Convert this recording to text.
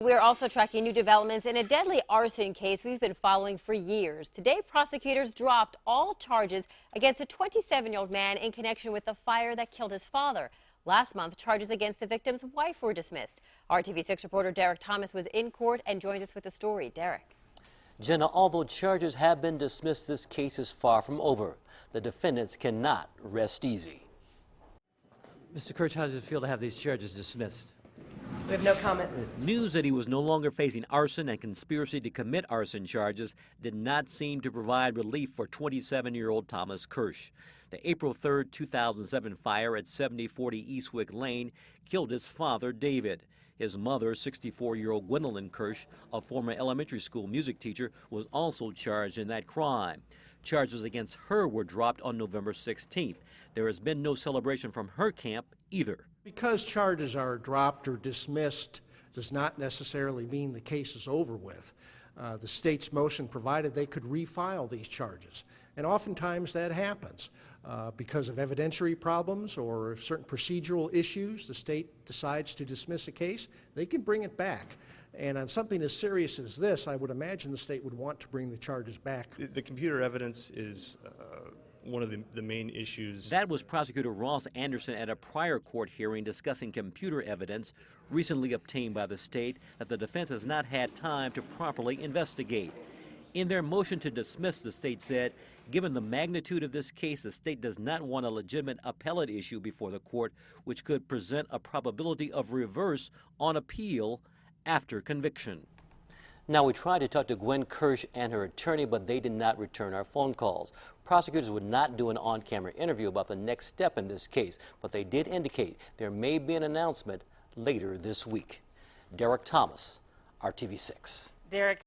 We're also tracking new developments in a deadly arson case we've been following for years. Today, prosecutors dropped all charges against a 27-year-old man in connection with the fire that killed his father. Last month, charges against the victim's wife were dismissed. RTV6 reporter Derek Thomas was in court and joins us with the story. Derek. Jenna, although charges have been dismissed, this case is far from over. The defendants cannot rest easy. Mr. Kirch, how does it feel to have these charges dismissed? We have no comment. News that he was no longer facing arson and conspiracy to commit arson charges did not seem to provide relief for 27-year-old Thomas Kirch. The April 3, 2007 fire at 7040 Eastwick Lane killed his father, David. His mother, 64-year-old Gwendolyn Kirch, a former elementary school music teacher, was also charged in that crime. Charges against her were dropped on November 16th. There has been no celebration from her camp either. Because charges are dropped or dismissed does not necessarily mean the case is over with. The state's motion provided they could refile these charges, and oftentimes that happens. Because of evidentiary problems or certain procedural issues, the state decides to dismiss a case, they can bring it back. And on something as serious as this, I would imagine the state would want to bring the charges back. The computer evidence is one of the main issues. That was Prosecutor Ross Anderson at a prior court hearing discussing computer evidence recently obtained by the state that the defense has not had time to properly investigate. In their motion to dismiss, the state said, given the magnitude of this case, the state does not want a legitimate appellate issue before the court, which could present a probability of reverse on appeal after conviction. Now, we tried to talk to Gwen Kirch and her attorney, but they did not return our phone calls. Prosecutors would not do an on-camera interview about the next step in this case, but they did indicate there may be an announcement later this week. Derek Thomas, RTV6. Derek.